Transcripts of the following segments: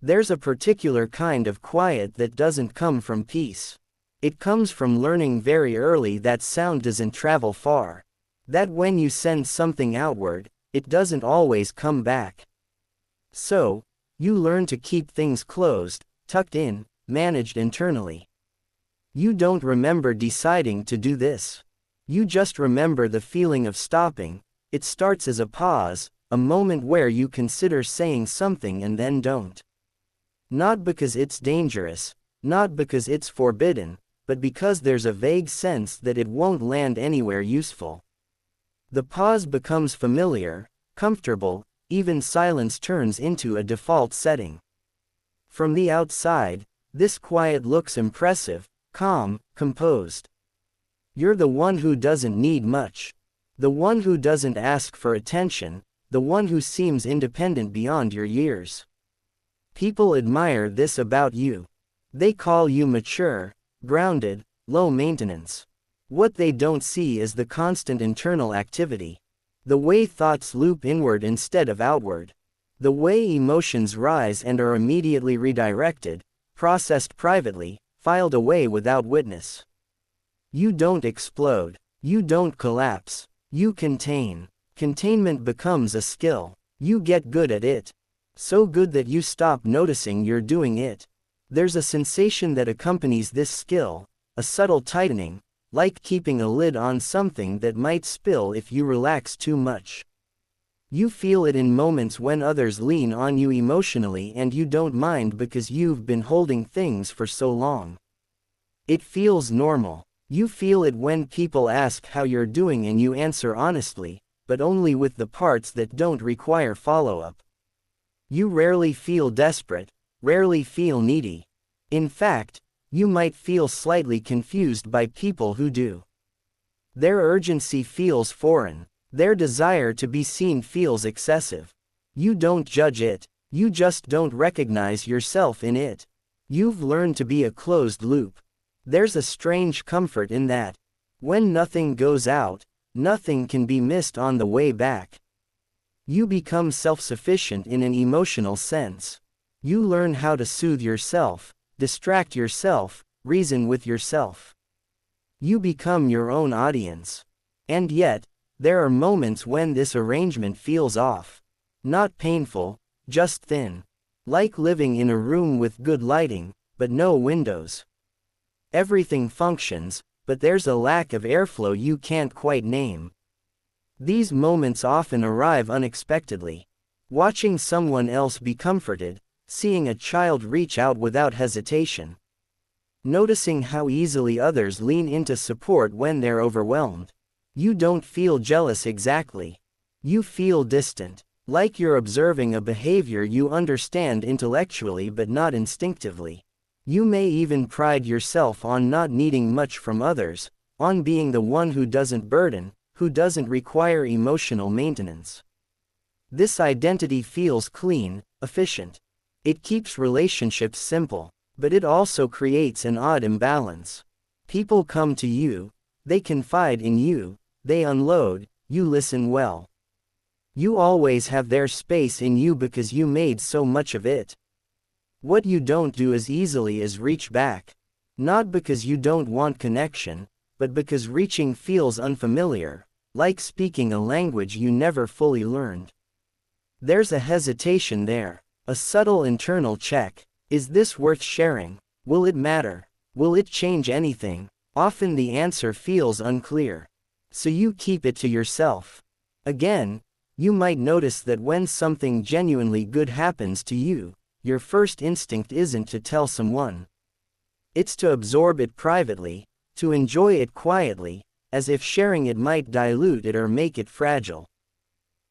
There's a particular kind of quiet that doesn't come from peace. It comes from learning very early that sound doesn't travel far. That when you send something outward, it doesn't always come back. So, you learn to keep things closed, tucked in, managed internally. You don't remember deciding to do this. You just remember the feeling of stopping. It starts as a pause, a moment where you consider saying something and then don't. Not because it's dangerous, not because it's forbidden, but because there's a vague sense that it won't land anywhere useful. The pause becomes familiar, comfortable, even silence turns into a default setting. From the outside, this quiet looks impressive, calm, composed. You're the one who doesn't need much. The one who doesn't ask for attention, the one who seems independent beyond your years. People admire this about you. They call you mature, grounded, low maintenance. What they don't see is the constant internal activity. The way thoughts loop inward instead of outward. The way emotions rise and are immediately redirected, processed privately, filed away without witness. You don't explode. You don't collapse. You contain. Containment becomes a skill. You get good at it. So good that you stop noticing you're doing it. There's a sensation that accompanies this skill, a subtle tightening, like keeping a lid on something that might spill if you relax too much. You feel it in moments when others lean on you emotionally and you don't mind because you've been holding things for so long. It feels normal. You feel it when people ask how you're doing and you answer honestly, but only with the parts that don't require follow-up. You rarely feel desperate, rarely feel needy. In fact, you might feel slightly confused by people who do. Their urgency feels foreign. Their desire to be seen feels excessive. You don't judge it. You just don't recognize yourself in it. You've learned to be a closed loop. There's a strange comfort in that. When nothing goes out, nothing can be missed on the way back. You become self-sufficient in an emotional sense. You learn how to soothe yourself, distract yourself, reason with yourself. You become your own audience. And yet, there are moments when this arrangement feels off. Not painful, just thin. Like living in a room with good lighting, but no windows. Everything functions, but there's a lack of airflow you can't quite name. These moments often arrive unexpectedly. Watching someone else be comforted, seeing a child reach out without hesitation. Noticing how easily others lean into support when they're overwhelmed. You don't feel jealous exactly. You feel distant, like you're observing a behavior you understand intellectually but not instinctively. You may even pride yourself on not needing much from others, on being the one who doesn't burden, who doesn't require emotional maintenance. This identity feels clean, efficient. It keeps relationships simple, but it also creates an odd imbalance. People come to you, they confide in you, they unload, you listen well. You always have their space in you because you made so much of it. What you don't do as easily is reach back. Not because you don't want connection, but because reaching feels unfamiliar, like speaking a language you never fully learned. There's a hesitation there, a subtle internal check. Is this worth sharing? Will it matter? Will it change anything? Often the answer feels unclear. So you keep it to yourself. Again, you might notice that when something genuinely good happens to you, your first instinct isn't to tell someone. It's to absorb it privately, to enjoy it quietly, as if sharing it might dilute it or make it fragile.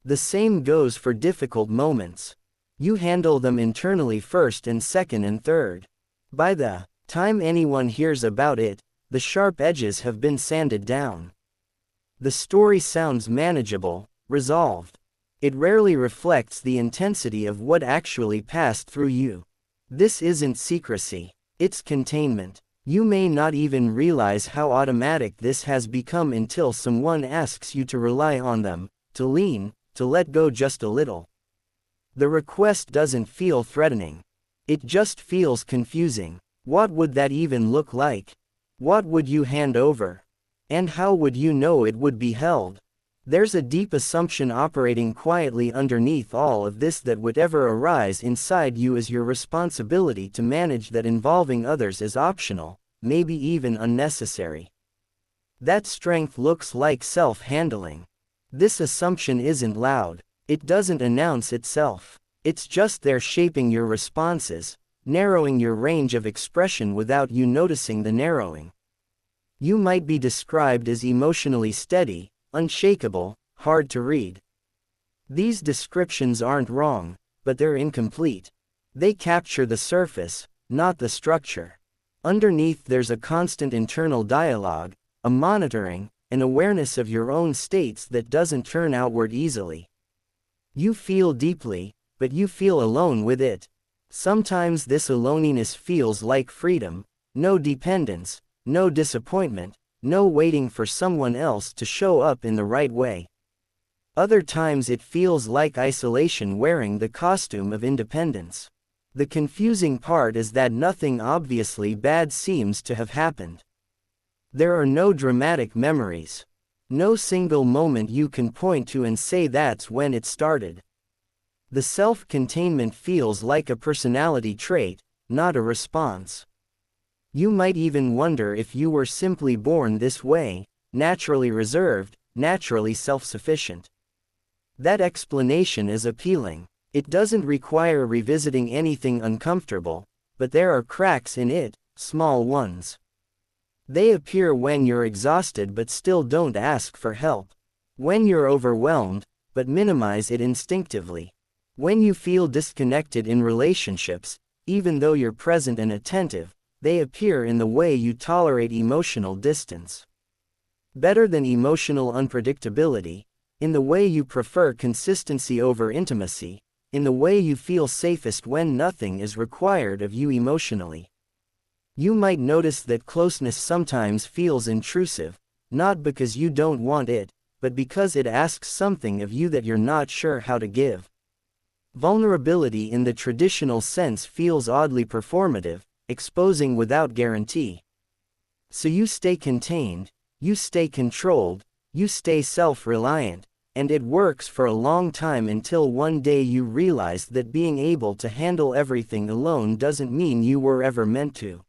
The same goes for difficult moments. You handle them internally first and second and third. By the time anyone hears about it, the sharp edges have been sanded down. The story sounds manageable, resolved. It rarely reflects the intensity of what actually passed through you. This isn't secrecy, it's containment. You may not even realize how automatic this has become until someone asks you to rely on them, to lean, to let go just a little. The request doesn't feel threatening. It just feels confusing. What would that even look like? What would you hand over? And how would you know it would be held? There's a deep assumption operating quietly underneath all of this that whatever arise inside you is your responsibility to manage, that involving others is optional, maybe even unnecessary. That strength looks like self-handling. This assumption isn't loud. It doesn't announce itself. It's just there, shaping your responses, narrowing your range of expression without you noticing the narrowing. You might be described as emotionally steady, unshakable, hard to read. These descriptions aren't wrong, but they're incomplete. They capture the surface, not the structure. Underneath there's a constant internal dialogue, a monitoring, an awareness of your own states that doesn't turn outward easily. You feel deeply, but you feel alone with it. Sometimes this aloneliness feels like freedom, no dependence, no disappointment, no waiting for someone else to show up in the right way. Other times it feels like isolation wearing the costume of independence. The confusing part is that nothing obviously bad seems to have happened. There are no dramatic memories. No single moment you can point to and say that's when it started. The self-containment feels like a personality trait, not a response. You might even wonder if you were simply born this way, naturally reserved, naturally self-sufficient. That explanation is appealing. It doesn't require revisiting anything uncomfortable, but there are cracks in it, small ones. They appear when you're exhausted but still don't ask for help. When you're overwhelmed, but minimize it instinctively. When you feel disconnected in relationships, even though you're present and attentive, they appear in the way you tolerate emotional distance. Better than emotional unpredictability, in the way you prefer consistency over intimacy, in the way you feel safest when nothing is required of you emotionally. You might notice that closeness sometimes feels intrusive, not because you don't want it, but because it asks something of you that you're not sure how to give. Vulnerability in the traditional sense feels oddly performative, exposing without guarantee. So you stay contained, you stay controlled, you stay self-reliant, and it works for a long time until one day you realize that being able to handle everything alone doesn't mean you were ever meant to.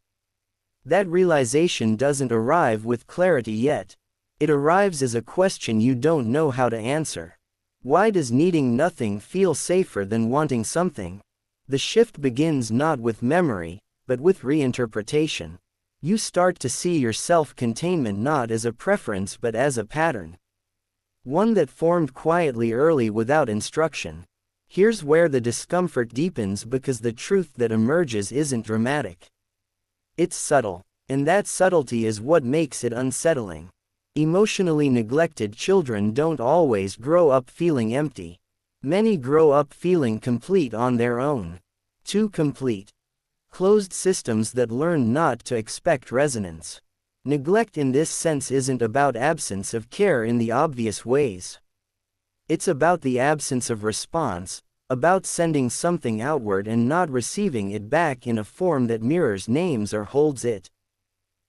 That realization doesn't arrive with clarity yet. It arrives as a question you don't know how to answer. Why does needing nothing feel safer than wanting something? The shift begins not with memory, but with reinterpretation. You start to see your self-containment not as a preference but as a pattern. One that formed quietly early without instruction. Here's where the discomfort deepens, because the truth that emerges isn't dramatic. It's subtle, and that subtlety is what makes it unsettling. Emotionally neglected children don't always grow up feeling empty. Many grow up feeling complete on their own. Too complete. Closed systems that learn not to expect resonance. Neglect in this sense isn't about absence of care in the obvious ways. It's about the absence of response, about sending something outward and not receiving it back in a form that mirrors names or holds it.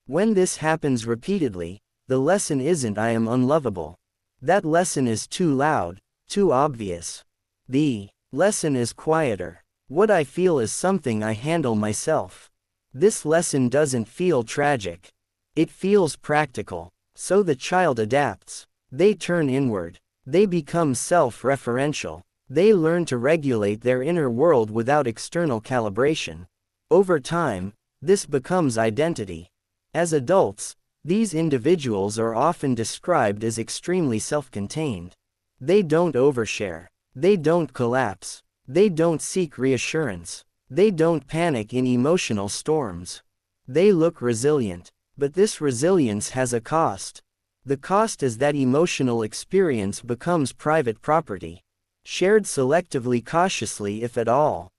When this happens repeatedly, the lesson isn't "I am unlovable." That lesson is too loud, too obvious. The lesson is quieter. What I feel is something I handle myself. This lesson doesn't feel tragic. It feels practical. So the child adapts. They turn inward. They become self-referential. They learn to regulate their inner world without external calibration. Over time, this becomes identity. As adults, these individuals are often described as extremely self-contained. They don't overshare. They don't collapse. They don't seek reassurance. They don't panic in emotional storms. They look resilient. But this resilience has a cost. The cost is that emotional experience becomes private property. Shared selectively, cautiously if at all.